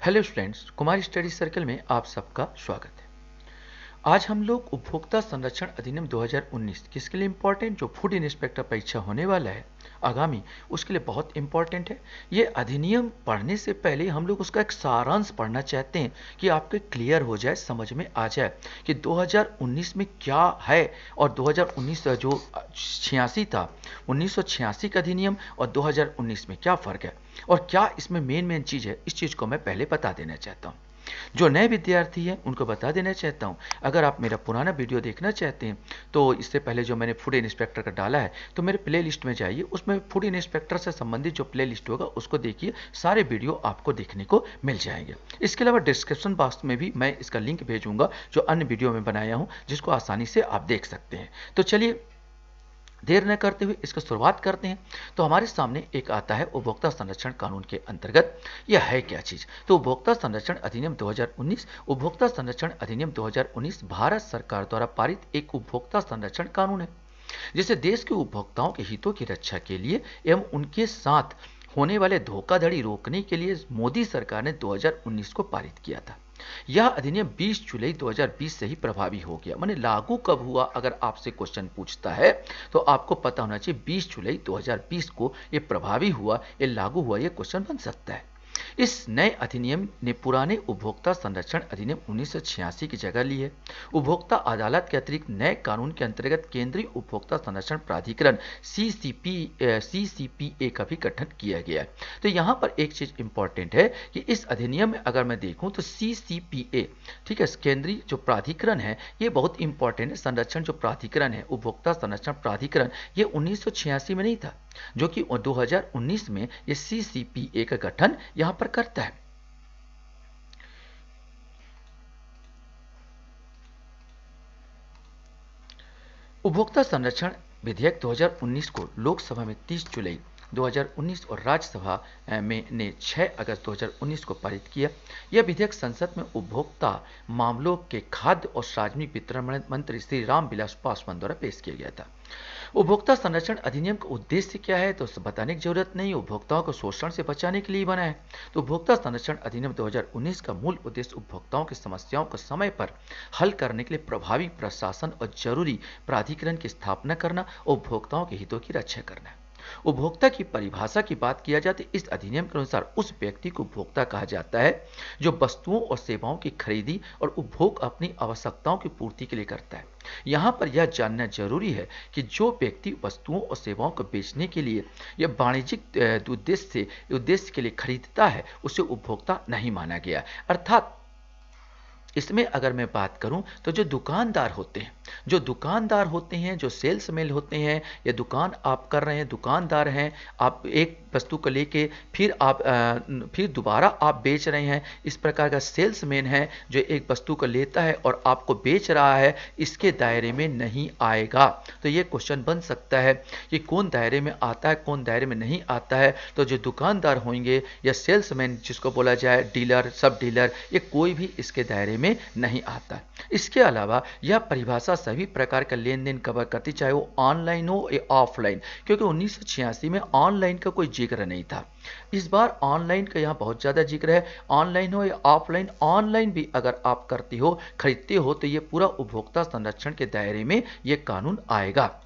Hello students, Kumar study circle में आप सबका स्वागत है। आज हम लोग उपभोक्ता संरक्षण अधिनियम 2019 किसके लिए इम्पोर्टेंट, जो फूड इंस्पेक्टर परीक्षा होने वाला है आगामी, उसके लिए बहुत इम्पोर्टेंट है। ये अधिनियम पढ़ने से पहले हम लोग उसका एक सारांश पढ़ना चाहते हैं कि आपके क्लियर हो जाए, समझ में आ जाए कि 2019 में क्या है और 2019 जो 86 था, 1986 का अधिनियम और 2019 में क्या फ़र्क है और क्या इसमें मेन चीज़ है, इस चीज़ को मैं पहले बता देना चाहता हूँ। जो नए विद्यार्थी हैं उनको बता देना चाहता हूं, अगर आप मेरा पुराना वीडियो देखना चाहते हैं तो इससे पहले जो मैंने फूड इंस्पेक्टर का डाला है तो मेरे प्ले लिस्ट में जाइए, उसमें फूड इंस्पेक्टर से संबंधित जो प्ले लिस्ट होगा उसको देखिए, सारे वीडियो आपको देखने को मिल जाएंगे। इसके अलावा डिस्क्रिप्शन बॉक्स में भी मैं इसका लिंक भेजूंगा जो अन्य वीडियो में बनाया हूं, जिसको आसानी से आप देख सकते हैं। तो चलिए देर न करते हुए इसका शुरुआत करते हैं। तो हमारे सामने एक आता है उपभोक्ता संरक्षण कानून के अंतर्गत यह है क्या चीज। तो उपभोक्ता संरक्षण अधिनियम 2019, उपभोक्ता संरक्षण अधिनियम 2019 भारत सरकार द्वारा पारित एक उपभोक्ता संरक्षण कानून है, जिसे देश के उपभोक्ताओं के हितों की रक्षा के लिए एवं उनके साथ होने वाले धोखाधड़ी रोकने के लिए मोदी सरकार ने 2019 को पारित किया था। यह अधिनियम 20 जुलाई 2020 से ही प्रभावी हो गया। माने लागू कब हुआ, अगर आपसे क्वेश्चन पूछता है तो आपको पता होना चाहिए 20 जुलाई 2020 को यह प्रभावी हुआ, यह लागू हुआ, यह क्वेश्चन बन सकता है। इस नए अधिनियम ने पुराने उपभोक्ता संरक्षण अधिनियम 1986 की जगह ली है। उपभोक्ता अदालत के अतिरिक्त नए कानून के अंतर्गत केंद्रीय उपभोक्ता संरक्षण प्राधिकरण सीसीपीए का भी गठन किया गया है। तो यहाँ पर एक चीज इंपॉर्टेंट है कि इस अधिनियम में अगर मैं देखूं तो सीसीपीए, ठीक है, केंद्रीय जो प्राधिकरण है, ये बहुत इंपॉर्टेंट है। संरक्षण जो प्राधिकरण है, उपभोक्ता संरक्षण प्राधिकरण, ये 1986 में नहीं था, जो कि 2019 में ये सीसीपीए का गठन यहां पर करता है। उपभोक्ता संरक्षण विधेयक 2019 को लोकसभा में 30 जुलाई 2019 और राज्यसभा में ने 6 अगस्त 2019 को पारित किया। यह विधेयक संसद में उपभोक्ता मामलों के खाद्य और सार्वजनिक वितरण मंत्री श्री रामविलास पासवान द्वारा पेश किया गया था। उपभोक्ता संरक्षण अधिनियम का उद्देश्य क्या है तो बताने की जरूरत नहीं, उपभोक्ताओं को शोषण से बचाने के लिए बना है। तो उपभोक्ता संरक्षण अधिनियम 2019 का मूल उद्देश्य उपभोक्ताओं की समस्याओं को समय पर हल करने के लिए प्रभावी प्रशासन और जरूरी प्राधिकरण की स्थापना करना, उपभोक्ताओं के हितों की रक्षा करना है। उपभोक्ता की परिभाषा की बात किया जाए तो इस अधिनियम के अनुसार उस व्यक्ति को उपभोक्ता कहा जाता है जो वस्तुओं और सेवाओं की खरीदी और उपभोग अपनी आवश्यकताओं की पूर्ति के लिए करता है। यहाँ पर यह जानना जरूरी है कि जो व्यक्ति वस्तुओं और सेवाओं को बेचने के लिए या वाणिज्यिक उद्देश्य के लिए खरीदता है, उसे उपभोक्ता नहीं माना गया। अर्थात इसमें अगर मैं बात करूं तो जो दुकानदार होते हैं, जो सेल्समैन होते हैं, या दुकान आप कर रहे हैं, दुकानदार हैं, आप एक वस्तु को लेके फिर दोबारा आप बेच रहे हैं, इस प्रकार का सेल्समैन है जो एक वस्तु को लेता है और आपको बेच रहा है, इसके दायरे में नहीं आएगा। तो ये क्वेश्चन बन सकता है कि कौन दायरे में आता है, कौन दायरे में नहीं आता है। तो जो दुकानदार होंगे या सेल्समैन जिसको बोला जाए, डीलर, सब डीलर, ये कोई भी इसके दायरे में नहीं आता। इसके अलावा यह परिभाषा सभी प्रकार का लेन देन कवर करती, चाहे वो ऑनलाइन हो या ऑफलाइन, क्योंकि 1986 में ऑनलाइन का कोई जिक्र नहीं था। इस बार ऑनलाइन का यहाँ बहुत ज्यादा जिक्र है। ऑनलाइन हो या ऑफलाइन, ऑनलाइन भी अगर आप करते हो, खरीदते हो, तो ये पूरा उपभोक्ता संरक्षण के दायरे में ये कानून आएगा।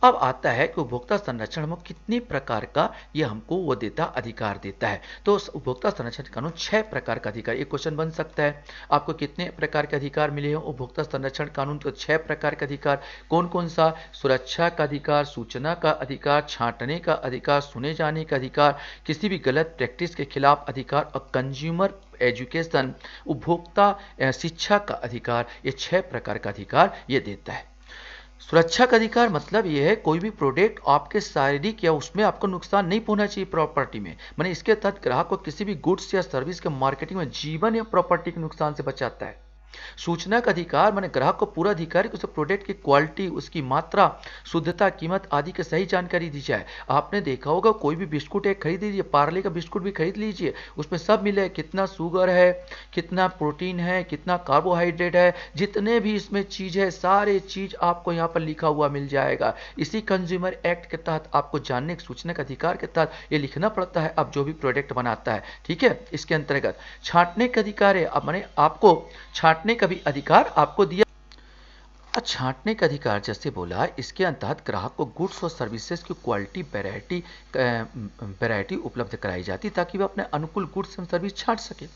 अब आता है कि उपभोक्ता संरक्षण में कितने प्रकार का ये हमको वो देता, अधिकार देता है। तो उपभोक्ता संरक्षण कानून 6 प्रकार का अधिकार, एक क्वेश्चन बन सकता है, आपको कितने प्रकार के अधिकार मिले हैं उपभोक्ता संरक्षण कानून। तो 6 प्रकार के अधिकार कौन कौन सा? सुरक्षा का अधिकार, सूचना का अधिकार, छांटने का अधिकार, सुने जाने का अधिकार, किसी भी गलत प्रैक्टिस के खिलाफ अधिकार, और कंज्यूमर एजुकेशन, उपभोक्ता शिक्षा का अधिकार। ये 6 प्रकार का अधिकार ये देता है। सुरक्षा का अधिकार मतलब यह है कोई भी प्रोडक्ट आपके शारीरिक या उसमें आपको नुकसान नहीं पहुंचना चाहिए प्रॉपर्टी में। माने इसके तहत ग्राहक को किसी भी गुड्स या सर्विस के मार्केटिंग में जीवन या प्रॉपर्टी के नुकसान से बचाता है। सूचना का अधिकार माने ग्राहक को पूरा अधिकार है कि उसे प्रोडक्ट की क्वालिटी, उसकी मात्रा, शुद्धता, कीमत आदि की सही जानकारी दी जाए। आपने देखा होगा कोई भी बिस्कुट एक खरीद लीजिए, पार्ले का बिस्कुट भी खरीद लीजिए, उसमें सब मिले, कितना शुगर है, कितना प्रोटीन है, कितना कार्बोहाइड्रेट है, जितने भी इसमें चीज है सारे चीज आपको यहाँ पर लिखा हुआ मिल जाएगा। इसी कंज्यूमर एक्ट के तहत आपको जानने सूचना का अधिकार के तहत ये लिखना पड़ता है अब जो भी प्रोडक्ट बनाता है, ठीक है। इसके अंतर्गत छांटने का अधिकार है, अब मैंने आपको छांटने का भी अधिकार आपको दिया। छांटने का अधिकार जैसे बोला, इसके अंतर्गत ग्राहक को गुड्स और सर्विसेज की क्वालिटी, वैरायटी उपलब्ध कराई जाती ताकि वह अपने अनुकूल गुड्स एवं सर्विस छांट सके।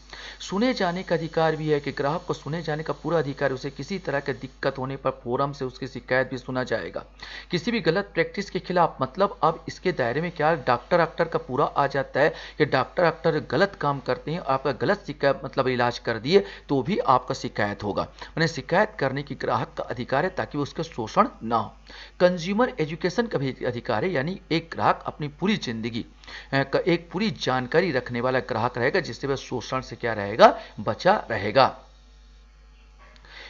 सुने जाने का अधिकार भी है कि ग्राहक को सुने जाने का पूरा अधिकार, उसे किसी तरह की दिक्कत होने पर फोरम से उसकी शिकायत भी सुना जाएगा। किसी भी गलत प्रैक्टिस के खिलाफ, मतलब अब इसके दायरे में क्या डॉक्टर का पूरा आ जाता है कि डॉक्टर गलत काम करते हैं, आपका गलत शिकायत मतलब इलाज कर दिए तो भी आपका शिकायत होगा। मैंने शिकायत करने की ग्राहक का अधिकार है ताकि उसके शोषण ना हो। कंज्यूमर एजुकेशन का भी अधिकार है, यानी एक ग्राहक अपनी पूरी जिंदगी का एक पूरी जानकारी रखने वाला ग्राहक रहेगा जिससे वह शोषण से क्या रहेगा, बचा रहेगा।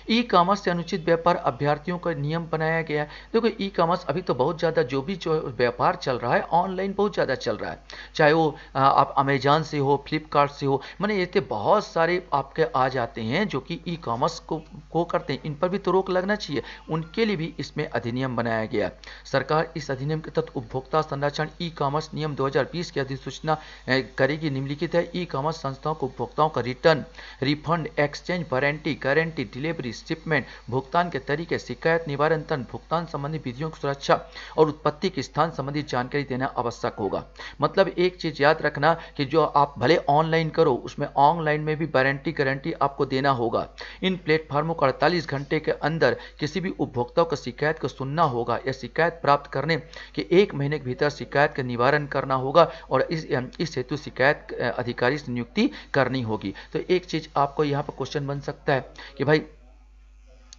ई कॉमर्स से अनुचित व्यापार अभ्यर्थियों का नियम बनाया गया है। देखो ई कॉमर्स अभी तो बहुत ज़्यादा जो व्यापार चल रहा है ऑनलाइन बहुत ज़्यादा चल रहा है, चाहे वो आप अमेजॉन से हो, फ्लिपकार्ट से हो, मैंने ये बहुत सारे आपके आ जाते हैं जो कि ई कॉमर्स को करते हैं। इन पर भी तो रोक लगना चाहिए, उनके लिए भी इसमें अधिनियम बनाया गया। सरकार इस अधिनियम के तहत उपभोक्ता संरक्षण ई कॉमर्स नियम 2020 की अधिसूचना करेगी। निम्नलिखित है, ई कॉमर्स संस्थाओं को उपभोक्ताओं का return, refund, exchange, warranty, guarantee, delivery, shipment, भुगतान के तरीके, शिकायत निवारण तंत्र, भुगतान संबंधी विधियों की सुरक्षा और उत्पत्ति के स्थान संबंधी जानकारी देना आवश्यक होगा। मतलब एक चीज याद रखना कि जो आप भले ऑनलाइन करो उसमें ऑनलाइन में भी वारंटी गारंटी आपको देना होगा। इन प्लेटफॉर्मों को 48 घंटे के अंदर किसी भी उपभोक्ता को शिकायत को सुनना होगा या शिकायत प्राप्त करने के 1 महीने के भीतर शिकायत का निवारण करना होगा और इस हेतु शिकायत अधिकारी से नियुक्ति करनी होगी। तो एक चीज आपको यहाँ पर क्वेश्चन बन सकता है कि भाई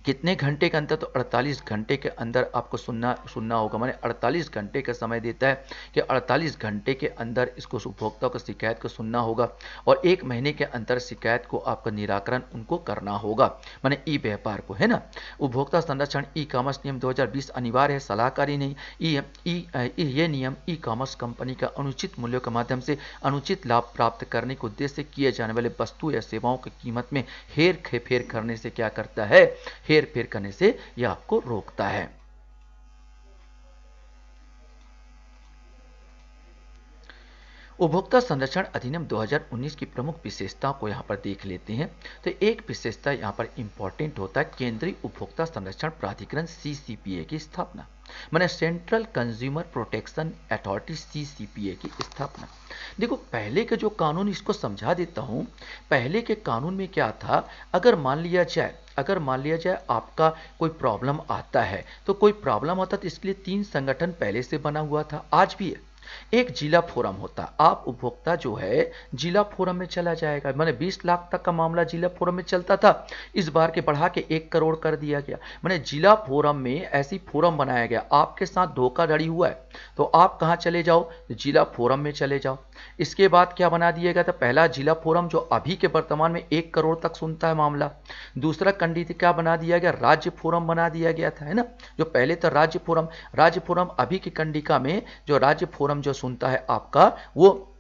कितने घंटे के अंदर, तो 48 घंटे के अंदर आपको सुनना होगा। मैंने 48 घंटे का समय देता है कि 48 घंटे के अंदर इसको उपभोक्ता को शिकायत को सुनना होगा और 1 महीने के अंदर शिकायत को आपका निराकरण उनको करना होगा, मैंने ई व्यापार को, है ना। उपभोक्ता संरक्षण ई कॉमर्स नियम 2020 अनिवार्य है, सलाहकारी नहीं। ये नियम ई कॉमर्स कंपनी का अनुचित मूल्यों के माध्यम से अनुचित लाभ प्राप्त करने के उद्देश्य से किए जाने वाले वस्तु या सेवाओं की कीमत में हेर फेर करने से क्या करता है, हेर फेर करने से यह आपको रोकता है। उपभोक्ता संरक्षण अधिनियम 2019 की प्रमुख विशेषताओं को यहां पर देख लेते हैं। तो एक विशेषता यहां पर इंपॉर्टेंट होता है, केंद्रीय उपभोक्ता संरक्षण प्राधिकरण CCPA की स्थापना, माने central consumer protection authority CCPA की स्थापना। देखो पहले के जो कानून, इसको समझा देता हूं। पहले के कानून में क्या था, अगर मान लिया जाए आपका कोई प्रॉब्लम आता है, तो कोई प्रॉब्लम होता तो इसके लिए 3 संगठन पहले से बना हुआ था, आज भी है। एक जिला फोरम होता, आप उपभोक्ता जो है जिला फोरम में चला जाएगा। मैंने 20 लाख तक का मामला जिला फोरम में चलता था, इस बार के बढ़ा के 1 करोड़ कर दिया गया। मैंने जिला फोरम में ऐसी फोरम बनाया गया, आपके साथ धोखाधड़ी हुआ है तो आप कहां चले जाओ, जिला फोरम में चले जाओ। इसके बाद क्या बना दिया गया था, पहला जिला फोरम जो अभी के वर्तमान में 1 करोड़ तक सुनता है मामला। दूसरा कंडीशन क्या बना दिया गया, राज्य फोरम बना दिया गया था, है ना। जो पहले था राज्य फोरम अभी की कंडिका में जो राज्य फोरम जो सुनता है आपका वो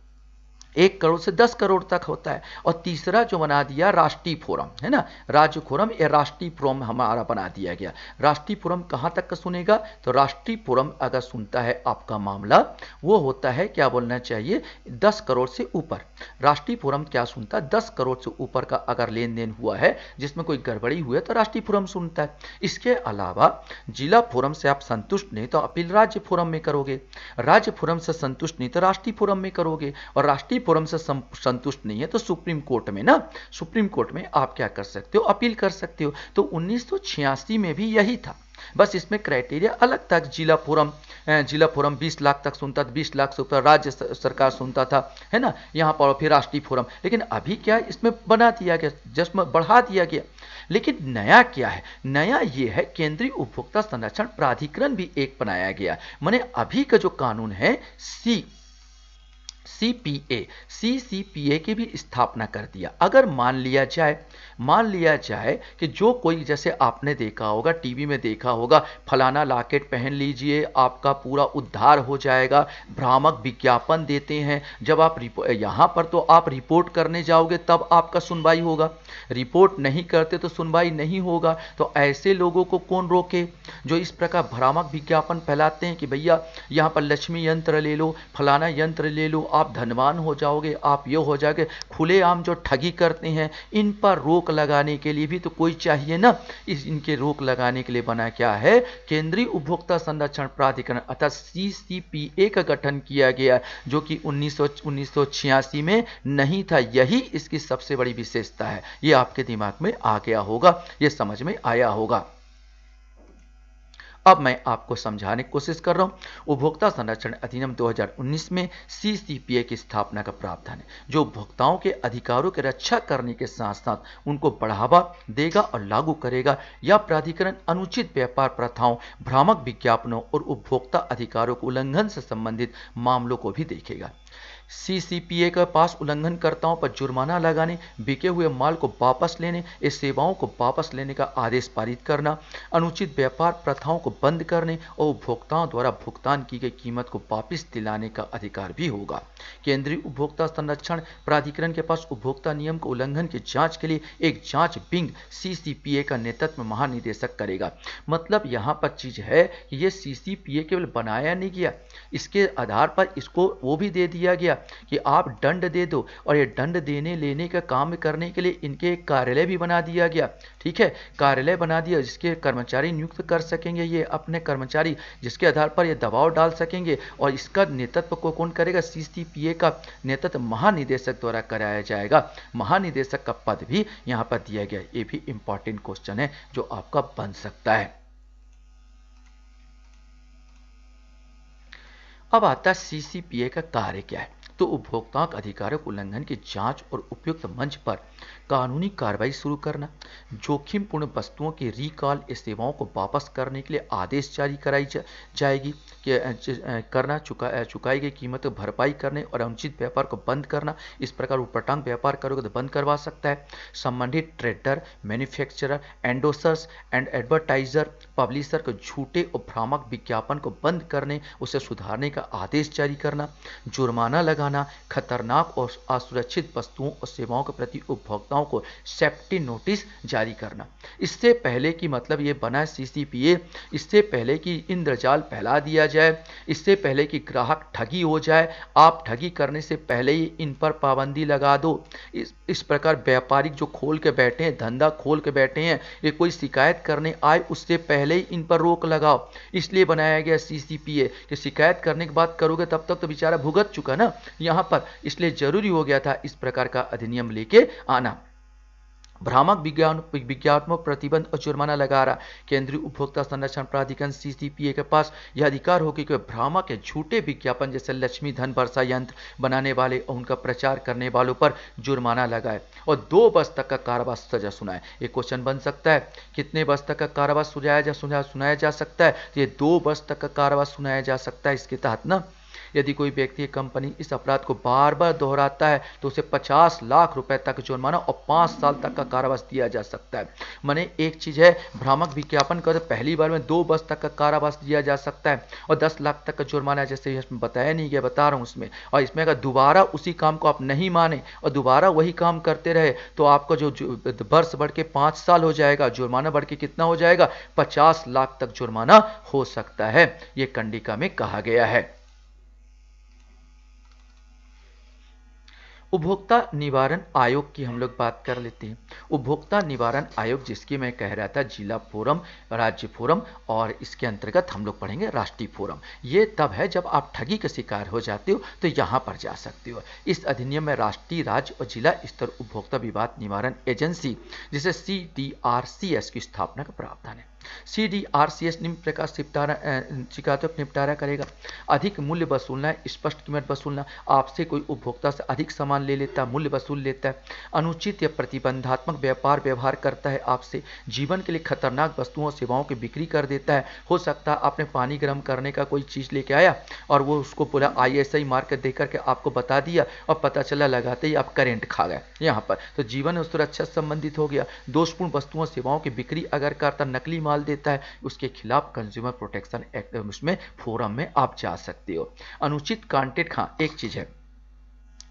1 करोड़ से 10 करोड़ तक होता है। और तीसरा जो बना दिया राष्ट्रीय फोरम, है ना, राज्य फोरम या राष्ट्रीय फोरम हमारा बना दिया गया। राष्ट्रीय फोरम कहां तक का सुनेगा, तो राष्ट्रीय फोरम अगर सुनता है आपका मामला वो होता है, क्या बोलना चाहिए, 10 करोड़ से ऊपर। राष्ट्रीय फोरम क्या सुनता है, 10 करोड़ से ऊपर का अगर लेन देन हुआ है जिसमें कोई गड़बड़ी हुई है तो राष्ट्रीय फोरम सुनता है। इसके अलावा जिला फोरम से आप संतुष्ट नहीं तो अपील राज्य फोरम में करोगे, राज्य फोरम से संतुष्ट नहीं तो राष्ट्रीय फोरम में करोगे, और राष्ट्रीय फोरम से संतुष्ट नहीं है तो सुप्रीम कोर्ट में, ना, सुप्रीम कोर्ट में आप क्या कर सकते हो, अपील कर सकते हो। तो 1986 में भी यही था, बस इसमें क्राइटेरिया अलग था। जिला फोरम 20 लाख तक सुनता था, 20 लाख से ऊपर राज्य सरकार सुनता था, है ना, यहाँ पर फिर राष्ट्रीय फोरम। लेकिन अभी क्या इसमें बना दिया गया, जिसमें बढ़ा दिया गया। लेकिन नया क्या है, नया ये है केंद्रीय उपभोक्ता संरक्षण प्राधिकरण भी एक बनाया गया। माने अभी का जो कानून है सीसीपीए की भी स्थापना कर दिया। अगर मान लिया जाए कि जो कोई, जैसे आपने देखा होगा, टीवी में देखा होगा, फलाना लॉकेट पहन लीजिए आपका पूरा उद्धार हो जाएगा, भ्रामक विज्ञापन देते हैं। जब आप यहाँ पर तो आप रिपोर्ट करने जाओगे तब आपका सुनवाई होगा, रिपोर्ट नहीं करते तो सुनवाई नहीं होगा। तो ऐसे लोगों को कौन रोके जो इस प्रकार भ्रामक विज्ञापन फैलाते हैं कि भैया यहाँ पर लक्ष्मी यंत्र ले लो, फलाना यंत्र ले लो, आप धनवान हो जाओगे, आप ये हो जाओगे। खुलेआम जो ठगी करते हैं, इन पर रोक लगाने के लिए भी तो कोई चाहिए ना। इनके रोक लगाने के लिए बना क्या है, केंद्रीय उपभोक्ता संरक्षण प्राधिकरण अर्थात सीसीपीए का गठन किया गया, जो कि 1986 में नहीं था। यही इसकी सबसे बड़ी विशेषता है। ये आपके दिमाग में आ गया होगा, ये समझ में आया होगा। अब मैं आपको समझाने की कोशिश कर रहा हूं। उपभोक्ता संरक्षण अधिनियम 2019 में सीसीपीए की स्थापना का प्रावधान है, जो उपभोक्ताओं के अधिकारों की रक्षा करने के साथ साथ उनको बढ़ावा देगा और लागू करेगा। यह प्राधिकरण अनुचित व्यापार प्रथाओं, भ्रामक विज्ञापनों और उपभोक्ता अधिकारों के उल्लंघन से संबंधित मामलों को भी देखेगा। सीसीपीए के पास उल्लंघनकर्ताओं पर जुर्माना लगाने, बिके हुए माल को वापस लेने, इस सेवाओं को वापस लेने का आदेश पारित करना, अनुचित व्यापार प्रथाओं को बंद करने और उपभोक्ताओं द्वारा भुगतान की गई कीमत को वापस दिलाने का अधिकार भी होगा। केंद्रीय उपभोक्ता संरक्षण प्राधिकरण के पास उपभोक्ता नियम के उल्लंघन की जांच के लिए एक जांच विंग सीसीपीए का नेतृत्व महानिदेशक करेगा। मतलब यहाँ पर चीज है कि ये सीसीपीए केवल बनाया नहीं गया, इसके आधार पर इसको वो भी दे दिया गया कि आप दंड दे दो, और ये दंड देने लेने का काम करने के लिए इनके एक कार्यालय भी बना दिया गया। ठीक है, कार्यालय बना दिया जिसके कर्मचारी नियुक्त कर सकेंगे, ये अपने कर्मचारी, जिसके आधार पर ये दबाव डाल सकेंगे। और इसका नेतृत्व को कौन करेगा, सीसीपीए का नेतृत्व महानिदेशक द्वारा कराया जाएगा। महानिदेशक का पद भी यहां पर दिया गया। ये भी इंपॉर्टेंट क्वेश्चन है जो आपका बन सकता है। अब आता है सीसीपीए का कार्य क्या है। तो उपभोक्ताओं के अधिकारों के उल्लंघन की जांच और उपयुक्त मंच पर कानूनी कार्रवाई शुरू करना, जोखिमपूर्ण वस्तुओं की रिकॉल या सेवाओं को वापस करने के लिए आदेश जारी कराई जाएगी करना, चुकाई गई कीमत को भरपाई करने और अनुचित व्यापार को बंद करना। इस प्रकार उपटांग व्यापार करोगे तो बंद करवा सकता है। संबंधित trader, manufacturer, endorsers and advertiser, publisher को झूठे और भ्रामक विज्ञापन को बंद करने, उसे सुधारने का आदेश जारी करना, जुर्माना लगाना, खतरनाक और असुरक्षित वस्तुओं और सेवाओं के प्रति उपभोक्ताओं को सेफ्टी नोटिस जारी करना। इससे पहले कि मतलब ये बना सीसीपीए, इससे पहले कि इंद्रजाल फैला दिया जाए, इससे पहले कि ग्राहक ठगी हो जाए, आप ठगी करने से पहले ही इन पर पाबंदी लगा दो। इस प्रकार व्यापारिक जो खोल के बैठे हैं, धंधा खोल के बैठे हैं, ये कोई शिकायत करने आए उससे पहले ही इन पर रोक लगाओ। इसलिए बनाया गया सीसीपीए कि शिकायत करने की बात करोगे तब तक तो बेचारा भुगत चुका ना यहां पर, इसलिए जरूरी हो गया था इस प्रकार का अधिनियम लेके आना। भ्रामक विज्ञापनों प्रतिबंध और जुर्माना लगा रहा। केंद्रीय उपभोक्ता संरक्षण प्राधिकरण सीसीपीए के पास यह अधिकार होगी कि भ्रामक या झूठे विज्ञापन जैसे लक्ष्मी धन वर्षा यंत्र बनाने वाले और उनका प्रचार करने वालों पर जुर्माना लगाए और 2 वर्ष तक का कारावास सजा सुनाए। एक क्वेश्चन बन सकता है, कितने वर्ष तक का कारावास सुनाया जा सकता है? ये 2 वर्ष तक का कारावास सुनाया जा सकता है इसके तहत ना। यदि कोई व्यक्ति या कंपनी इस अपराध को बार बार दोहराता है तो उसे 50 लाख रुपए तक जुर्माना और 5 साल तक का कारावास दिया जा सकता है। माने एक चीज है, भ्रामक विज्ञापन कर पहली बार में 2 वर्ष तक का कारावास दिया जा सकता है और 10 लाख तक का जुर्माना, जैसे इसमें बताया नहीं गया, बता रहा हूं उसमें। और इसमें अगर दोबारा उसी काम को आप नहीं माने और दोबारा वही काम करते रहे तो आपका जो वर्ष बढ़ के 5 साल हो जाएगा, जुर्माना बढ़ के कितना हो जाएगा, 50 लाख तक जुर्माना हो सकता है। ये कंडिका में कहा गया है। उपभोक्ता निवारण आयोग की हम लोग बात कर लेते हैं। उपभोक्ता निवारण आयोग, जिसकी मैं कह रहा था जिला फोरम, राज्य फोरम और इसके अंतर्गत हम लोग पढ़ेंगे राष्ट्रीय फोरम। ये तब है जब आप ठगी का शिकार हो जाते हो तो यहाँ पर जा सकते हो। इस अधिनियम में राष्ट्रीय, राज्य और जिला स्तर उपभोक्ता विवाद निवारण एजेंसी जिसे CDRCS की स्थापना का प्रावधान है। CDRCS निम्न प्रकार शिकायतों का निपटारा करेगा। अधिक मूल्य वसूलना है, स्पष्ट कीमत वसूलना, आपसे कोई उपभोक्ता से अधिक सामान ले लेता है, मूल्य वसूल लेता है, अनुचित या प्रतिबंधात्मक व्यापार व्यवहार करता है, आपसे जीवन के लिए खतरनाक वस्तुओं और सेवाओं की बिक्री कर देता है। हो सकता है आपने पानी गर्म करने का कोई चीज़ लेके आया और वो उसको पूरा ISI मार कर दे करके आपको बता दिया और पता चला लगाते ही आप करंट खा गए यहाँ पर, तो जीवन और सुरक्षा संबंधित हो गया। दोषपूर्ण वस्तुओं सेवाओं की बिक्री अगर करता, नकली माल देता है, उसके खिलाफ कंज्यूमर प्रोटेक्शन एक्ट उसमें फोरम में आप जा सकते हो। अनुचित कंटेंट, हाँ एक चीज़ है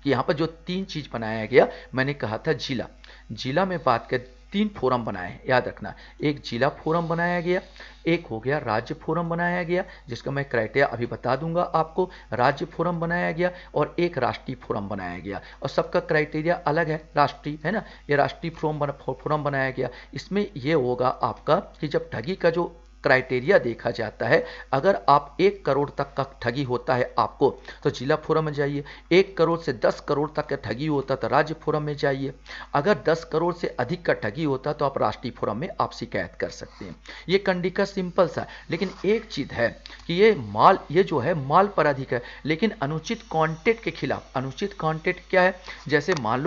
कि यहाँ पर जो 3 चीज़ बनाया गया, मैंने कहा था जिला में बात कर 3 फोरम बनाए हैं, याद रखना। एक जिला फोरम बनाया गया, एक हो गया राज्य फोरम बनाया गया जिसका मैं क्राइटेरिया अभी बता दूंगा आपको, राज्य फोरम बनाया गया, और एक राष्ट्रीय फोरम बनाया गया, और सबका क्राइटेरिया अलग है, राष्ट्रीय है ना, ये राष्ट्रीय फोरम बनाया गया। इसमें ये होगा आपका कि जब ठगी का जो क्राइटेरिया देखा जाता है, अगर आप 1 करोड़ तक का ठगी होता है आपको तो जिला फोरम में जाइए, 1 करोड़ से 10 करोड़ तक का ठगी होता तो राज्य फोरम में जाइए, अगर 10 करोड़ से अधिक का ठगी होता तो आप राष्ट्रीय फोरम में आप शिकायत कर सकते हैं। ये कंडीशन सिंपल सा, लेकिन एक चीज़ है कि ये जो है माल पर अधिक है, लेकिन अनुचित कॉन्टेक्ट के खिलाफ, अनुचित कॉन्टेक्ट क्या है, जैसे मान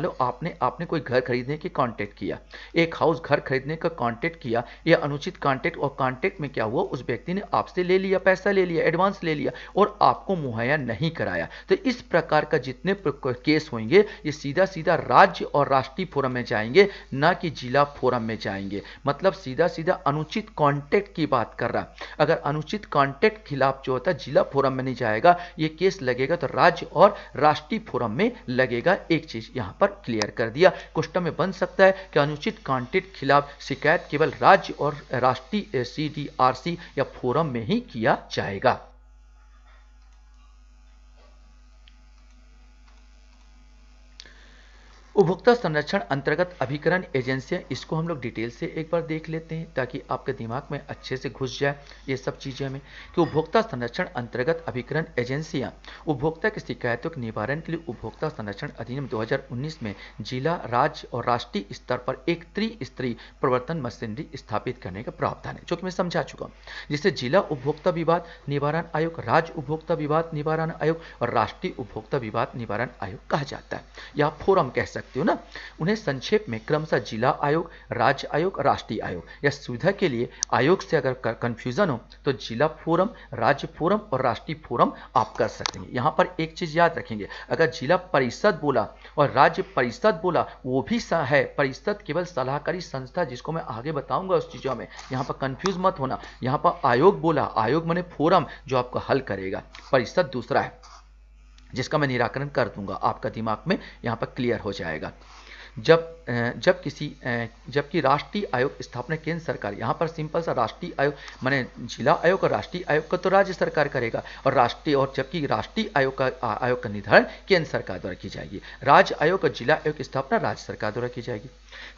लो आपने कोई घर खरीदने की कॉन्टेक्ट किया, एक हाउस घर खरीदने का कॉन्टेक्ट किया, यह अनुचित कॉन्टेक्ट, और कॉन्टेक्ट में क्या हुआ, उस व्यक्ति ने आपसे ले लिया, पैसा ले लिया, एडवांस ले लिया और आपको मुहैया नहीं कराया। तो इस प्रकार का जितने केस होंगे ये सीधा राज्य और राष्ट्रीय फोरम में जाएंगे, ना कि जिला फोरम में जाएंगे। मतलब सीधा अनुचित कॉन्टेक्ट की बात कर रहा। अगर अनुचित कॉन्टेक्ट खिलाफ जो होता है जिला फोरम में नहीं जाएगा, ये केस लगेगा तो राज्य और राष्ट्रीय फोरम में लगेगा। एक चीज यहां पर क्लियर कर दिया। क्वेश्चन में बन सकता है कि अनुचित कॉन्टेक्ट खिलाफ शिकायत केवल राज्य और राष्ट्रीय CDRC या फोरम में ही किया जाएगा। उपभोक्ता संरक्षण अंतर्गत अभिकरण एजेंसियां, इसको हम लोग डिटेल से एक बार देख लेते हैं ताकि आपके दिमाग में अच्छे से घुस जाए ये सब चीज़ें हमें कि उपभोक्ता संरक्षण अंतर्गत अभिकरण एजेंसियां उपभोक्ता की शिकायतों के निवारण के लिए उपभोक्ता संरक्षण अधिनियम 2019 में जिला, राज्य और राष्ट्रीय स्तर पर एक त्रिस्तरीय प्रवर्तन मशीनरी स्थापित करने का प्रावधान है, जो कि मैं समझा चुका हूँ, जिसे जिला उपभोक्ता विवाद निवारण आयोग, राज्य उपभोक्ता विवाद निवारण आयोग और राष्ट्रीय उपभोक्ता विवाद निवारण आयोग कहा जाता है, या फोरम कह सकते हो ना। उन्हें संक्षेप में क्रमशः जिला आयोग, राज्य आयोग, राष्ट्रीय आयोग, या सुविधा के लिए आयोग से अगर कंफ्यूजन हो तो जिला फोरम, राज्य फोरम और राष्ट्रीय फोरम आप कर सकते हैं। यहां पर एक चीज याद रखेंगे, अगर जिला परिषद बोला और राज्य परिषद बोला वो भी है, परिषद केवल सलाहकारी संस्था, जिसको मैं आगे बताऊंगा उस चीजों में, यहां पर कंफ्यूज मत होना। यहां पर आयोग बोला, आयोग माने फोरम जो आपको हल करेगा, परिषद दूसरा है जिसका मैं निराकरण कर दूंगा, आपका दिमाग में यहां पर क्लियर हो जाएगा। जबकि राष्ट्रीय आयोग स्थापना केंद्र सरकार, यहां पर सिंपल सा राष्ट्रीय आयोग माने जिला आयोग और राष्ट्रीय आयोग का तो राज्य सरकार करेगा, और जबकि राष्ट्रीय आयोग का निर्धारण केंद्र सरकार द्वारा की जाएगी। राज्य आयोग और जिला आयोग की स्थापना राज्य सरकार द्वारा की जाएगी।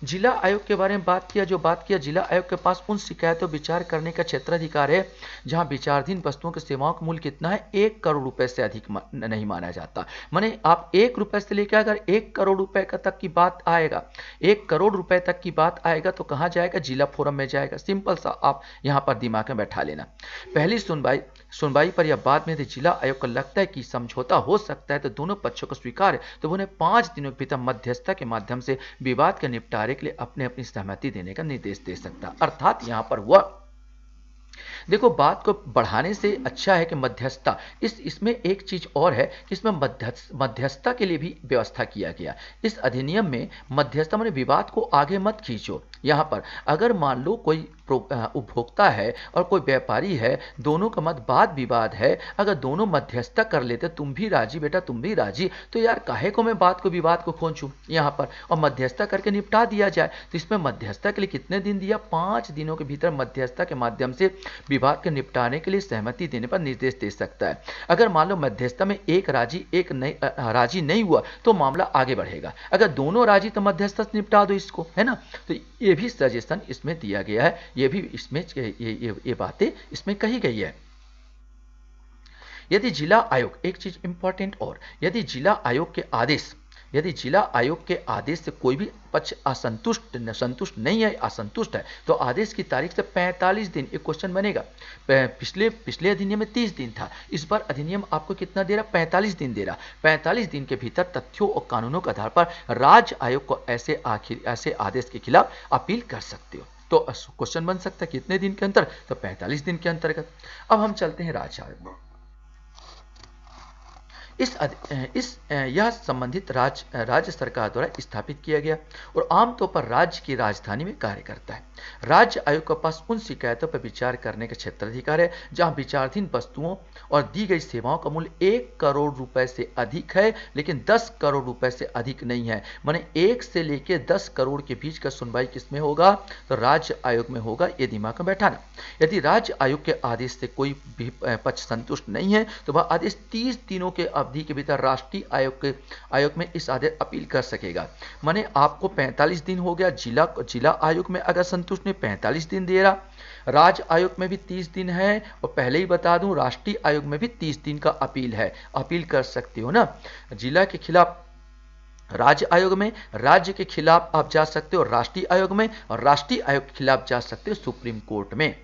जिला आयोग के बारे में बात किया, जिला आयोग के पास उन शिकायतों विचार करने का क्षेत्राधिकार है जहां विचाराधीन वस्तुओं की सेवाओं का मूल्य कितना है, 1 करोड़ रुपए से अधिक नहीं माना जाता। माने आप 1 रुपए से लेकर अगर 1 करोड़ रुपए तक की बात आएगा, 1 करोड़ रुपए तक की बात आएगा तो कहां जाएगा, जिला फोरम में जाएगा। सिंपल सा आप यहां पर दिमाग में बैठा लेना। पहली सुनवाई पर यह बाद में यदि जिला आयोग को लगता है कि समझौता हो सकता है तो दोनों पक्षों को स्वीकार है तो उन्हें 5 दिनों के भीतर मध्यस्थता के माध्यम से विवाद के निपटारे के लिए अपनी सहमति देने का निर्देश दे सकता। अर्थात यहां पर वह देखो, बात को बढ़ाने से अच्छा है कि मध्यस्थता, इसमें एक चीज और है कि इसमें मध्यस्थता के लिए भी व्यवस्था किया गया। इस अधिनियम में मध्यस्थता माने विवाद को आगे मत खींचो। यहां पर अगर मान लो कोई उपभोक्ता है और कोई व्यापारी है, दोनों का मत वाद विवाद है, अगर दोनों मध्यस्थता कर लेते, तुम भी राजी बेटा तुम भी राजी, तो यार काहे को मैं बात को विवाद को खोचूं यहां पर, और मध्यस्थता करके निपटा दिया जाए। तो इसमें मध्यस्थता के लिए कितने दिन दिया, 5 दिनों के भीतर मध्यस्थता के माध्यम से विवाद के निपटाने के लिए सहमति देने पर निर्देश दे सकता है। अगर मान लो मध्यस्थता में एक राजी नहीं हुआ तो मामला आगे बढ़ेगा। अगर दोनों राजी तो मध्यस्थता से निपटा दो इसको, है ना। तो ये भी सजेशन इसमें दिया गया है, ये भी इसमें ये बातें इसमें कही गई है। यदि जिला आयोग, एक चीज इंपॉर्टेंट और, यदि जिला आयोग के आदेश यदि जिला आयोग के आदेश से कोई भी पक्ष संतुष्ट नहीं है, असंतुष्ट है, तो आदेश की तारीख से 45 दिन एक क्वेश्चन बनेगा। पिछले अधिनियम में 30 दिन था, इस बार अधिनियम आपको कितना दे रहा? 45 दिन दे रहा। 45 दिन के भीतर तथ्यों और कानूनों के आधार पर राज्य आयोग को ऐसे आदेश के खिलाफ अपील कर सकते हो। तो क्वेश्चन बन सकता है कितने दिन के अंतर? तो 45 दिन के अंतर्गत। अब हम चलते हैं राज्य आयोग में। यह संबंधित राज्य सरकार द्वारा स्थापित किया गया और आमतौर पर राज्य की राजधानी में कार्य करता है। राज्य आयोग के पास उन शिकायतों पर विचार करने का क्षेत्राधिकार है जहां विचाराधीन वस्तुओं और दी गई सेवाओं का मूल्य 1 करोड़ रुपए से अधिक है, लेकिन 10 करोड़ रुपए से अधिक नहीं है। माने 1 से लेकर 10 करोड़ के बीच का सुनवाई किसमें होगा? तो राज्य आयोग में होगा। ये दिमाग में बैठाना। यदि राज्य आयोग के आदेश से कोई भी पक्ष संतुष्ट नहीं है तो वह आदेश 30 दिनों के अवधि के भीतर राष्ट्रीय आयोग में इस आदेश अपील कर सकेगा। माने आपको 45 दिन हो गया। जिला आयोग में अगर संतुष्ट नहीं, 45 दिन दे रहा। राज्य आयोग में भी 30 दिन है और पहले ही बता दूं राष्ट्रीय आयोग में भी 30 दिन का अपील है। अपील कर सकते हो ना। जिला के खिलाफ राज्य आयोग में, राज्य के खिलाफ आप जा सकते हो राष्ट्रीय आयोग में, और राष्ट्रीय आयोग के खिलाफ जा सकते हो सुप्रीम कोर्ट में।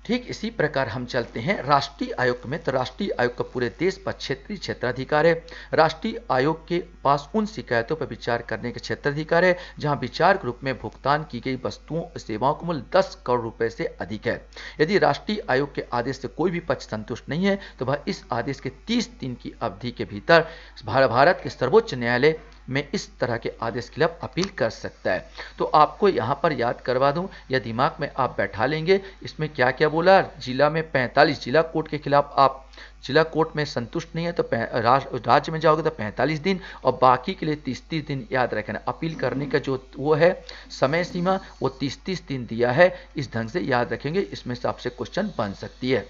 ठीक इसी प्रकार हम चलते हैं राष्ट्रीय आयोग में। तो राष्ट्रीय आयोग का पूरे देश पर क्षेत्रीय क्षेत्राधिकार है। राष्ट्रीय आयोग के पास उन शिकायतों पर विचार करने का क्षेत्राधिकार है जहां विचार के रूप में भुगतान की गई वस्तुओं और सेवाओं का मूल्य 10 करोड़ रुपए से अधिक है। यदि राष्ट्रीय आयोग के आदेश से कोई भी पक्ष संतुष्ट नहीं है तो वह इस आदेश के 30 दिन की अवधि के भीतर भारत के सर्वोच्च न्यायालय में इस तरह के आदेश के खिलाफ अपील कर सकता है। तो आपको यहाँ पर याद करवा दूं या दिमाग में आप बैठा लेंगे। इसमें क्या क्या बोला? जिला में 45, जिला कोर्ट के खिलाफ आप जिला कोर्ट में संतुष्ट नहीं है तो राज्य में जाओगे तो 45 दिन, और बाकी के लिए 30 दिन याद रखना। अपील करने का जो वो है समय सीमा वो 30 दिन दिया है। इस ढंग से याद रखेंगे, इसमें से आपसे क्वेश्चन बन सकती है।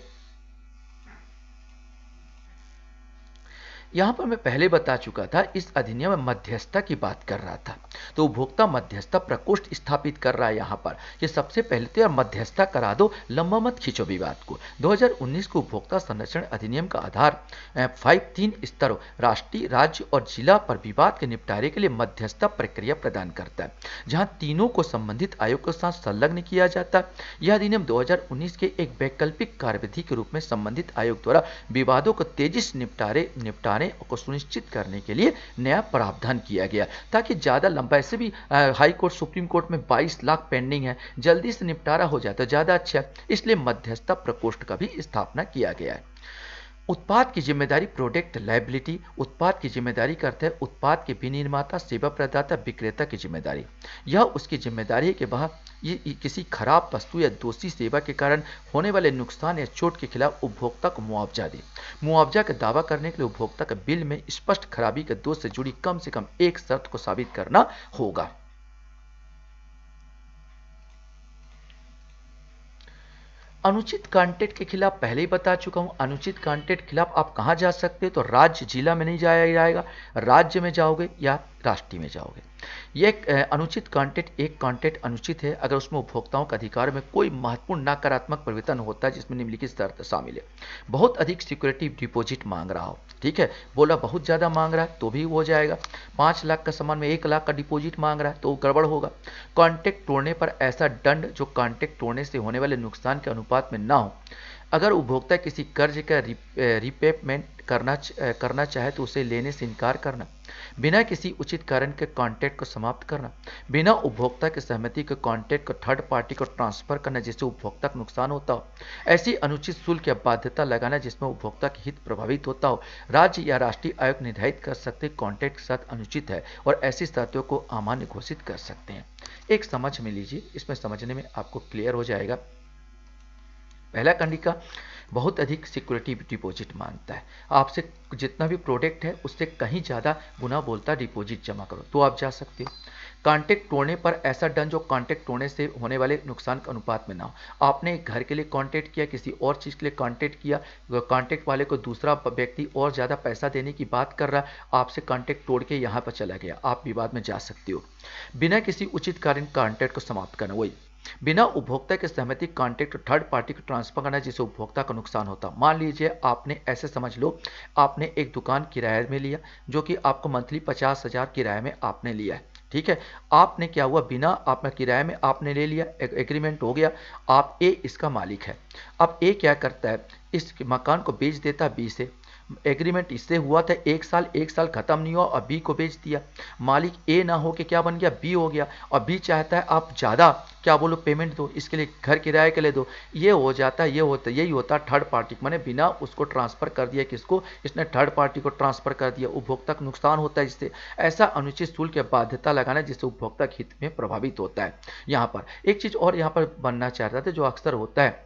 यहां पर मैं पहले बता चुका था इस अधिनियम में मध्यस्थता की बात कर रहा था। तो उपभोक्ता मध्यस्थता प्रकोष्ठ स्थापित कर रहा है यहां पर कि सबसे पहले तो यार मध्यस्थता करा दो, लंबा मत खींचो विवाद को। 2019 को उपभोक्ता संरक्षण अधिनियम का आधार 3 स्तरों राष्ट्रीय, राज्य और जिला पर विवाद के निपटारे के लिए मध्यस्थता प्रक्रिया प्रदान करता है, जहां तीनों को संबंधित आयोग के साथ संलग्न किया जाता है। यह अधिनियम 2019 के एक वैकल्पिक कार्यविधि के रूप में संबंधित आयोग द्वारा विवादों को तेजी से निपटाने को सुनिश्चित करने के लिए नया प्रावधान किया गया, ताकि ज्यादा लंबा, ऐसे भी हाई कोर्ट सुप्रीम कोर्ट में 22 लाख पेंडिंग है, जल्दी से निपटारा हो जाए तो ज्यादा अच्छा है। इसलिए मध्यस्थता प्रकोष्ठ का भी स्थापना किया गया है। उत्पाद की जिम्मेदारी, प्रोडक्ट लायबिलिटी, उत्पाद की जिम्मेदारी करते हैं उत्पाद के विनिर्माता, सेवा प्रदाता, विक्रेता की जिम्मेदारी। यह उसकी जिम्मेदारी है कि वह ये किसी खराब वस्तु या दोषी सेवा के कारण होने वाले नुकसान या चोट के खिलाफ उपभोक्ता को मुआवजा दे। मुआवजा का दावा करने के लिए उपभोक्ता के बिल में स्पष्ट खराबी के दोष से जुड़ी कम से कम एक शर्त को साबित करना होगा। अनुचित कंटेंट के खिलाफ पहले ही बता चुका हूं। अनुचित कंटेंट के खिलाफ आप कहां जा सकते हो? तो राज्य, जिला में नहीं जाया जाएगा, राज्य में जाओगे या राष्ट्रीय में जाओगे। यह अनुचित कंटेंट, एक कंटेंट अनुचित है अगर उसमें उपभोक्ताओं के अधिकार में कोई महत्वपूर्ण नकारात्मक परिवर्तन होता है जिसमें निम्नलिखित शर्त शामिल है। बहुत अधिक सिक्योरिटी डिपॉजिट मांग रहा हो, ठीक है, बोला बहुत ज्यादा मांग रहा है तो भी हो जाएगा। 5 लाख का सामान में 1 लाख का डिपॉजिट मांग रहा है तो गड़बड़ होगा। कॉन्ट्रैक्ट तोड़ने पर ऐसा दंड जो कॉन्ट्रैक्ट तोड़ने से होने वाले नुकसान के अनुपात में ना हो। अगर उपभोक्ता किसी कर्ज का रिपेमेंट करना चाहे तो उसे लेने से इनकार करना, बिना किसी उचित कारण के कॉन्ट्रैक्ट को समाप्त करना, बिना उपभोक्ता की सहमति के कॉन्ट्रैक्ट को थर्ड पार्टी को ट्रांसफर करना जिससे उपभोक्ता को नुकसान होता हो, ऐसी अनुचित शुल्क या बाध्यता लगाना जिसमें उपभोक्ता के हित प्रभावित होता हो। राज्य या राष्ट्रीय आयोग निर्धारित कर सकते कॉन्ट्रैक्ट के साथ अनुचित है और ऐसी शर्तों को अमान्य घोषित कर सकते हैं। एक समझ में लीजिए, इसमें समझने में आपको क्लियर हो जाएगा। पहला कंडिका, बहुत अधिक सिक्योरिटी डिपॉजिट मांगता है, आपसे जितना भी प्रोडक्ट है उससे कहीं ज़्यादा गुना बोलता डिपॉजिट जमा करो तो आप जा सकते हो। कॉन्ट्रैक्ट तोड़ने पर ऐसा दंड जो कॉन्ट्रैक्ट तोड़ने से होने वाले नुकसान के अनुपात में ना हो। आपने एक घर के लिए कॉन्ट्रैक्ट किया, किसी और चीज़ के लिए कॉन्ट्रैक्ट किया, कॉन्ट्रैक्ट वाले को दूसरा व्यक्ति और ज़्यादा पैसा देने की बात कर रहा है, आपसे कॉन्ट्रैक्ट तोड़ के यहाँ पर चला गया, आप विवाद में जा सकते हो। बिना किसी उचित कारण कॉन्ट्रैक्ट को समाप्त करना, वही बिना उपभोक्ता की सहमति कॉन्ट्रैक्ट थर्ड पार्टी को ट्रांसफर करना जिससे उपभोक्ता का नुकसान होता। मान लीजिए आपने ऐसे समझ लो, आपने एक दुकान किराए में लिया जो कि आपको मंथली 50,000 किराए में आपने लिया है, ठीक है। आपने क्या हुआ, बिना आपने किराए में आपने ले लिया, एग्रीमेंट हो गया, आप ए इसका मालिक है। अब ए क्या करता है, इस मकान को बेच देता बी से। एग्रीमेंट इससे हुआ था 1 साल खत्म नहीं हुआ और बी को बेच दिया। मालिक ए ना हो के क्या बन गया, बी हो गया। और बी चाहता है आप ज़्यादा क्या बोलो पेमेंट दो, इसके लिए घर किराए के लिए दो। ये हो जाता है, यही होता है थर्ड पार्टी, मैंने बिना उसको ट्रांसफर कर दिया, किसको, इसने थर्ड पार्टी को ट्रांसफर कर दिया। उपभोक्ता को नुकसान होता है इससे। ऐसा अनुचित शुल्क या बाध्यता लगाना जिससे उपभोक्ता के हित में प्रभावित होता है। यहाँ पर एक चीज़ और यहाँ पर बनना चाहता था जो अक्सर होता है,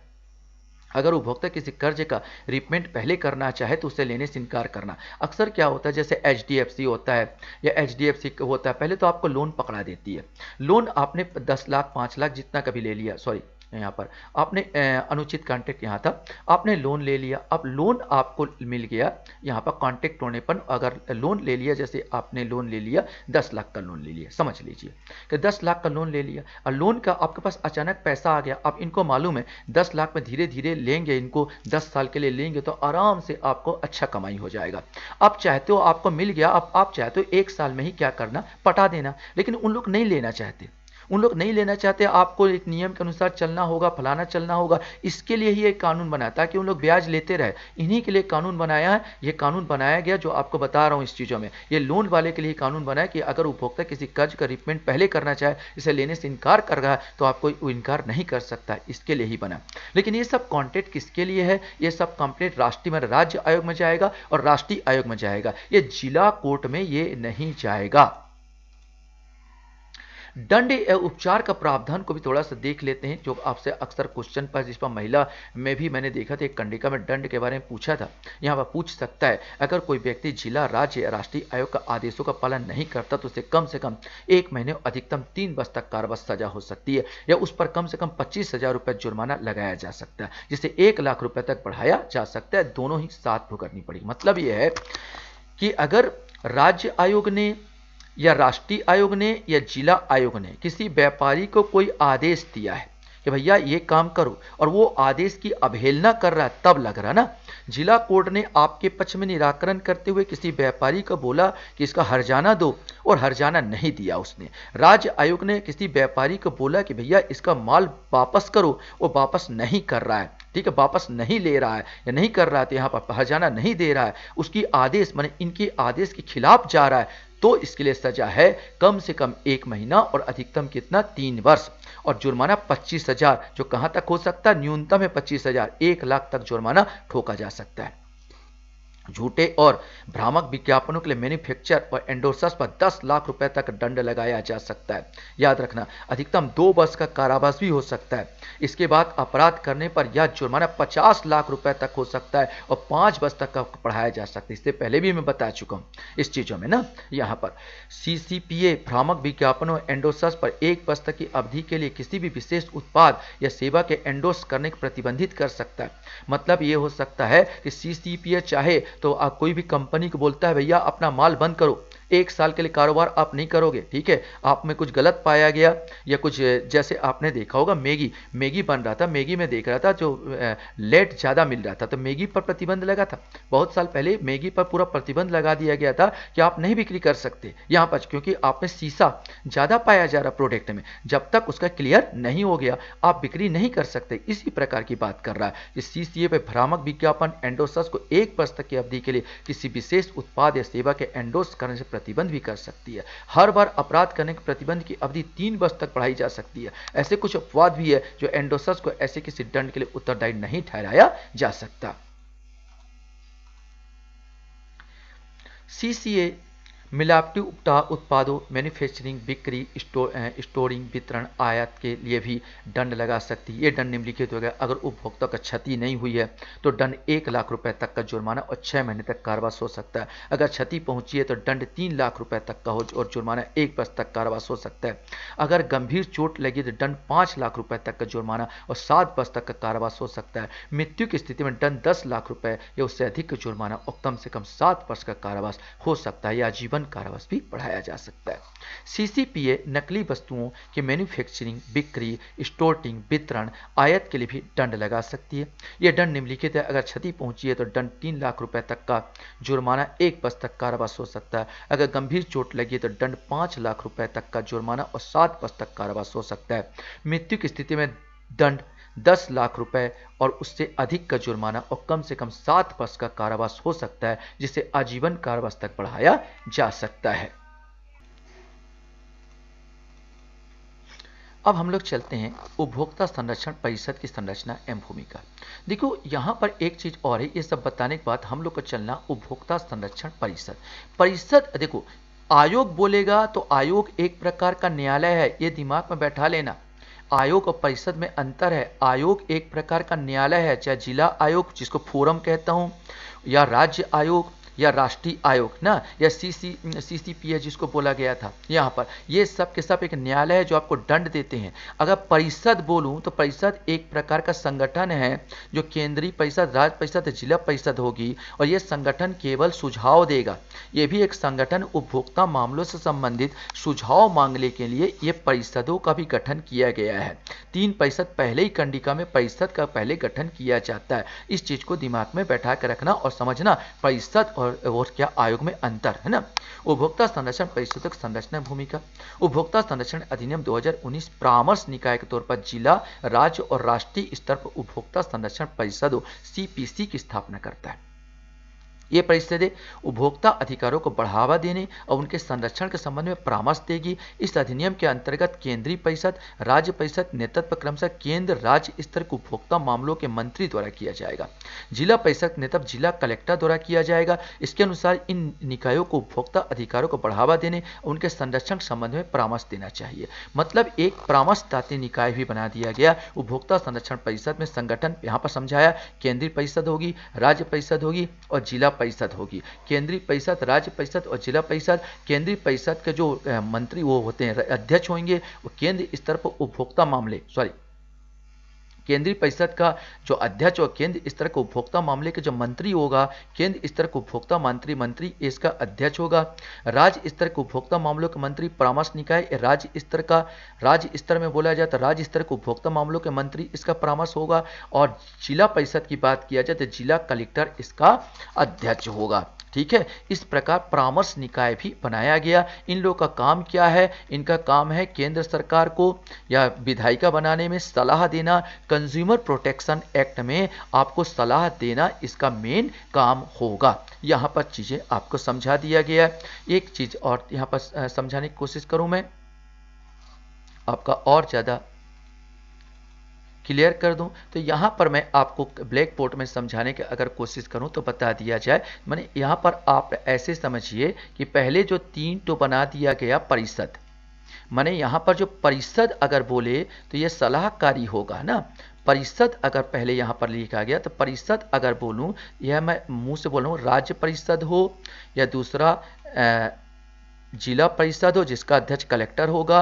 अगर उपभोक्ता किसी कर्ज का रिपेमेंट पहले करना चाहे तो उसे लेने से इनकार करना। अक्सर क्या होता है, जैसे एचडीएफसी होता है या एचडीएफसी होता है, पहले तो आपको लोन पकड़ा देती है। लोन आपने 10 लाख 5 लाख जितना कभी ले लिया, सॉरी यहाँ पर आपने अनुचित कॉन्ट्रैक्ट यहाँ था, आपने लोन ले लिया। अब लोन आपको मिल गया, यहाँ पर कॉन्ट्रैक्ट होने पर अगर लोन ले लिया, जैसे आपने लोन ले लिया 10 लाख का लोन ले लिया, समझ लीजिए कि 10 लाख का लोन ले लिया और लोन का आपके पास अचानक पैसा आ गया। अब इनको मालूम है 10 लाख में धीरे धीरे लेंगे, इनको 10 साल के लिए लेंगे तो आराम से आपको अच्छा कमाई हो जाएगा। आप चाहते हो, आपको मिल गया, अब आप चाहते हो 1 साल में ही क्या करना, पटा देना। लेकिन उन लोग नहीं लेना चाहते, उन लोग नहीं लेना चाहते। आपको एक नियम के अनुसार चलना होगा, फलाना चलना होगा। इसके लिए ही एक कानून बना ताकि उन लोग ब्याज लेते रहे। इन्हीं के लिए कानून बनाया है। ये कानून बनाया गया जो आपको बता रहा हूँ इस चीज़ों में, ये लोन वाले के लिए कानून बना है कि अगर उपभोक्ता किसी कर्ज का रिपेमेंट पहले करना चाहे, इसे लेने से इनकार कर रहा है तो आपको वो इनकार नहीं कर सकता, इसके लिए ही बना। लेकिन ये सब कॉन्ट्रैक्ट किसके लिए है, ये सब कंप्लेंट राष्ट्रीय में राज्य आयोग में जाएगा और राष्ट्रीय आयोग में जाएगा, ये जिला कोर्ट में ये नहीं जाएगा। दंड एवं उपचार का प्रावधान को भी थोड़ा सा देख लेते हैं, जो आपसे अक्सर क्वेश्चन पर, जिस पर महिला में भी मैंने देखा था, एक कंडिका में दंड के बारे में पूछा था। यहाँ पर पूछ सकता है, अगर कोई व्यक्ति जिला राज्य या राष्ट्रीय आयोग का आदेशों का पालन नहीं करता तो उसे कम से कम 1 महीने अधिकतम 3 वर्ष तक कारावास सजा हो सकती है या उस पर कम से कम 25,000 रुपये जुर्माना लगाया जा सकता है, जिसे 1 लाख रुपये तक बढ़ाया जा सकता है। दोनों ही साथ भुगतनी पड़ेगी। मतलब यह है कि अगर राज्य आयोग ने या राष्ट्रीय आयोग ने या जिला आयोग ने किसी व्यापारी को कोई आदेश दिया है कि भैया ये काम करो और वो आदेश की अवहेलना कर रहा है, तब लग रहा ना। जिला कोर्ट ने आपके पक्ष में निराकरण करते हुए किसी व्यापारी को बोला कि इसका हर्जाना दो और हर्जाना नहीं दिया उसने। राज्य आयोग ने किसी व्यापारी को बोला कि भैया इसका माल वापस करो, वो वापस नहीं कर रहा है, ठीक है, वापस नहीं ले रहा है या नहीं कर रहा है, तो यहाँ पर हर्जाना नहीं दे रहा है, उसकी आदेश माने इनके आदेश के खिलाफ जा रहा है, तो इसके लिए सजा है कम से कम 1 महीना और अधिकतम कितना, 3 वर्ष। और जुर्माना 25,000, जो कहां तक हो सकता है, न्यूनतम है 25,000, 1 लाख तक जुर्माना ठोका जा सकता है। झूठे और भ्रामक विज्ञापनों के लिए मैन्युफैक्चर और एंडोर्सर्स पर 10 लाख रुपए तक दंड लगाया जा सकता है। याद रखना, अधिकतम 2 वर्ष का कारावास भी हो सकता है। इसके बाद अपराध करने पर यह जुर्माना 50 लाख रुपए तक हो सकता है और 5 वर्ष तक का बढ़ाया जा सकता है। इससे पहले भी मैं बता चुका हूं इस चीजों में ना। यहाँ पर CCPA भ्रामक विज्ञापनों एंडोर्सर्स पर 1 वर्ष तक की अवधि के लिए किसी भी विशेष उत्पाद या सेवा के एंडोर्स करने को प्रतिबंधित कर सकता है। मतलब ये हो सकता है कि CCPA चाहे तो आप कोई भी कंपनी को बोलता है भैया अपना माल बंद करो, 1 साल के लिए कारोबार आप नहीं करोगे, ठीक है, आप में कुछ गलत पाया गया या कुछ, जैसे आपने देखा होगा मैगी बन रहा था, मैगी में देख रहा था जो लेट ज़्यादा मिल रहा था तो मैगी पर प्रतिबंध लगा था। बहुत साल पहले मैगी पर पूरा प्रतिबंध लगा दिया गया था कि आप नहीं बिक्री कर सकते यहाँ पर, क्योंकि आप में शीशा ज़्यादा पाया जा रहा प्रोडक्ट में, जब तक उसका क्लियर नहीं हो गया आप बिक्री नहीं कर सकते। इसी प्रकार की बात कर रहा है कि CCA पे भ्रामक विज्ञापन एंडोर्सर्स को 1 वर्ष तक की अवधि के लिए किसी विशेष उत्पाद या सेवा के एंडोर्स करने से प्रतिबंध भी कर सकती है। हर बार अपराध करने के प्रतिबंध की अवधि 3 वर्ष तक बढ़ाई जा सकती है। ऐसे कुछ अपवाद भी है जो एंडोर्सर्स को ऐसे किसी दंड के लिए उत्तरदायी नहीं ठहराया जा सकता। CCA मिलावटी उत्पादों मैन्युफैक्चरिंग, बिक्री, स्टोरिंग, वितरण, आयात के लिए भी दंड लगा सकती है। ये दंड निम्नलिखित हो गया। अगर उपभोक्ता का क्षति नहीं हुई है तो दंड 1 लाख रुपए तक का जुर्माना और 6 महीने तक कारावास हो सकता है। अगर क्षति पहुंची है तो दंड 3 लाख रुपए तक का हो और जुर्माना 1 वर्ष तक कारावास हो सकता है। अगर गंभीर चोट लगी तो दंड 5 लाख रुपए तक का जुर्माना और 7 वर्ष तक का कारावास हो सकता है। मृत्यु की स्थिति में दंड 10 लाख रुपए या उससे अधिक का जुर्माना और कम से कम 7 वर्ष का कारावास हो सकता है या जीवन आजीवन कारावास भी बढ़ाया जा सकता है। सीसीपीए नकली वस्तुओं की मैन्युफैक्चरिंग, बिक्री, स्टोरिंग, वितरण, आयात के लिए भी दंड लगा सकती है। यह दंड निम्नलिखित है। अगर क्षति पहुंची है तो दंड 3 लाख रुपए तक का, जुर्माना 1 वर्ष तक कारावास हो सकता है। अगर गंभीर चोट लगी है तो दंड 5 लाख रुपए तक का, जुर्माना और 7 वर्ष तक कारावास हो सकता है। मृत्यु की स्थिति में दंड 10 लाख रुपए और उससे अधिक का जुर्माना और कम से कम 7 वर्ष का कारावास हो सकता है, जिसे आजीवन कारावास तक बढ़ाया जा सकता है। अब हम लोग चलते हैं उपभोक्ता संरक्षण परिषद की संरचना एवं भूमिका। देखो यहां पर एक चीज और है, ये सब बताने के बाद हम लोग को चलना उपभोक्ता संरक्षण परिषद। परिषद देखो, आयोग बोलेगा तो आयोग एक प्रकार का न्यायालय है, ये दिमाग में बैठा लेना। आयोग और परिषद में अंतर है। आयोग एक प्रकार का न्यायालय है, चाहे जिला आयोग जिसको फोरम कहता हूं, या राज्य आयोग, या राष्ट्रीय आयोग ना, या सीसीपीए जिसको बोला गया था। यहाँ पर ये सब के सब एक न्यायालय है जो आपको दंड देते हैं। अगर परिषद बोलूं तो परिषद एक प्रकार का संगठन है जो केंद्रीय परिषद, राज्य परिषद, जिला परिषद होगी, और ये संगठन केवल सुझाव देगा। ये भी एक संगठन उपभोक्ता मामलों से संबंधित सुझाव मांगने के लिए ये परिषदों का भी गठन किया गया है। 3 परिषद पहले ही कंडिका में परिषद का पहले गठन किया जाता है। इस चीज को दिमाग में बैठा कर रखना और समझना, परिषद और क्या आयोग में अंतर है ना। उपभोक्ता संरक्षण परिषद की संरचना भूमिका। उपभोक्ता संरक्षण अधिनियम 2019 परामर्श निकाय के तौर पर जिला, राज्य और राष्ट्रीय स्तर पर उपभोक्ता संरक्षण परिषदों सीपीसी की स्थापना करता है। ये परिषदें उपभोक्ता अधिकारों को बढ़ावा देने और उनके संरक्षण के संबंध में परामर्श देगी। इस अधिनियम के अंतर्गत केंद्रीय परिषद, राज्य परिषद नेतृत्व क्रमशः केंद्र, राज्य स्तर के उपभोक्ता मामलों के मंत्री द्वारा किया जाएगा। जिला परिषद नेतृत्व जिला कलेक्टर द्वारा किया जाएगा। इसके अनुसार इन निकायों को उपभोक्ता अधिकारों को बढ़ावा देने और उनके संरक्षण के संबंध में परामर्श देना चाहिए। मतलब एक परामर्शदात्री निकाय भी बना दिया गया उपभोक्ता संरक्षण परिषद में। संगठन यहाँ पर समझाया, केंद्रीय परिषद होगी, राज्य परिषद होगी और जिला परिषद होगी। केंद्रीय परिषद, राज्य परिषद और जिला परिषद। केंद्रीय परिषद के जो मंत्री वो होते हैं, अध्यक्ष होंगे, वो केंद्र स्तर पर उपभोक्ता मामले, केंद्रीय परिषद का जो अध्यक्ष और केंद्र स्तर के उपभोक्ता मामले के जो मंत्री होगा, केंद्र स्तर के उपभोक्ता मंत्री इसका अध्यक्ष होगा। राज्य स्तर के उपभोक्ता मामलों के मंत्री परामर्श निकाय राज्य स्तर में बोला जाए तो राज्य स्तर के उपभोक्ता मामलों के मंत्री इसका परामर्श होगा। और जिला परिषद की बात किया जाए तो जिला कलेक्टर इसका अध्यक्ष होगा। ठीक है, इस प्रकार परामर्श निकाय भी बनाया गया। इन लोगों का काम क्या है? इनका काम है केंद्र सरकार को या विधायिका बनाने में सलाह देना। कंज्यूमर प्रोटेक्शन एक्ट में आपको सलाह देना इसका मेन काम होगा। यहाँ पर चीजें आपको समझा दिया गया। एक चीज और यहाँ पर समझाने की कोशिश करूं मैं, आपका और ज्यादा क्लियर कर दूं तो यहाँ पर मैं आपको ब्लैक बोर्ड में समझाने की अगर कोशिश करूं तो बता दिया जाए। माने यहाँ पर आप ऐसे समझिए कि पहले जो 3 तो बना दिया गया परिषद, माने यहाँ पर जो परिषद अगर बोले तो ये सलाहकारी होगा ना। परिषद अगर पहले यहाँ पर लिखा गया तो परिषद अगर बोलूं, यह मैं मुंह से बोल रहा हूँ, राज्य परिषद हो या दूसरा जिला परिषद हो जिसका अध्यक्ष कलेक्टर होगा,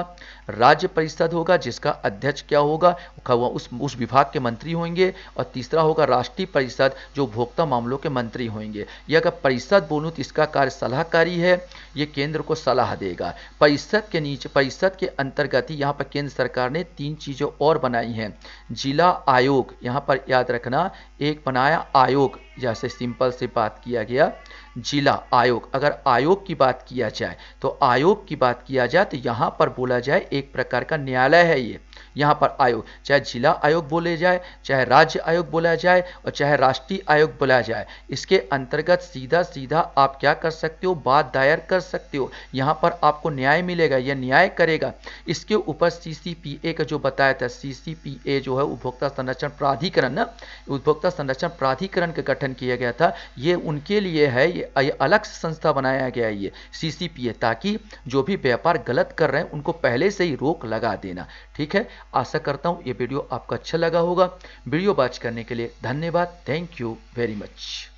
राज्य परिषद होगा जिसका अध्यक्ष क्या होगा, उस विभाग के मंत्री होंगे, और तीसरा होगा राष्ट्रीय परिषद जो उपभोक्ता मामलों के मंत्री होंगे। यह अगर परिषद बोलूं तो इसका कार्य सलाहकारी है, ये केंद्र को सलाह देगा। परिषद के नीचे, परिषद के अंतर्गत ही यहाँ पर केंद्र सरकार ने 3 चीजें और बनाई हैं। जिला आयोग, यहाँ पर याद रखना, एक बनाया आयोग, जैसे सिंपल से बात किया गया जिला आयोग। अगर आयोग की बात किया जाए तो आयोग की बात किया जाए तो यहां पर बोला जाए एक प्रकार का न्यायालय है ये। यहां पर आयोग, चाहे जिला आयोग बोले जाए, चाहे राज्य आयोग बोला जाए और चाहे राष्ट्रीय आयोग बोला जाए, इसके अंतर्गत सीधा सीधा आप क्या कर सकते हो, बात दायर कर सकते हो। यहां पर आपको न्याय मिलेगा, यह न्याय करेगा। इसके ऊपर सीसीपीए का जो बताया था, सीसीपीए जो है उपभोक्ता संरक्षण प्राधिकरण ना, उपभोक्ता संरक्षण प्राधिकरण का गठन किया गया था। ये उनके लिए है, ये अलग से संस्था बनाया गया है ये सीसीपीए, ताकि जो भी व्यापार गलत कर रहे हैं उनको पहले से ही रोक लगा देना। ठीक है, आशा करता हूं ये वीडियो आपको अच्छा लगा होगा। वीडियो वॉच करने के लिए धन्यवाद। Thank you very much.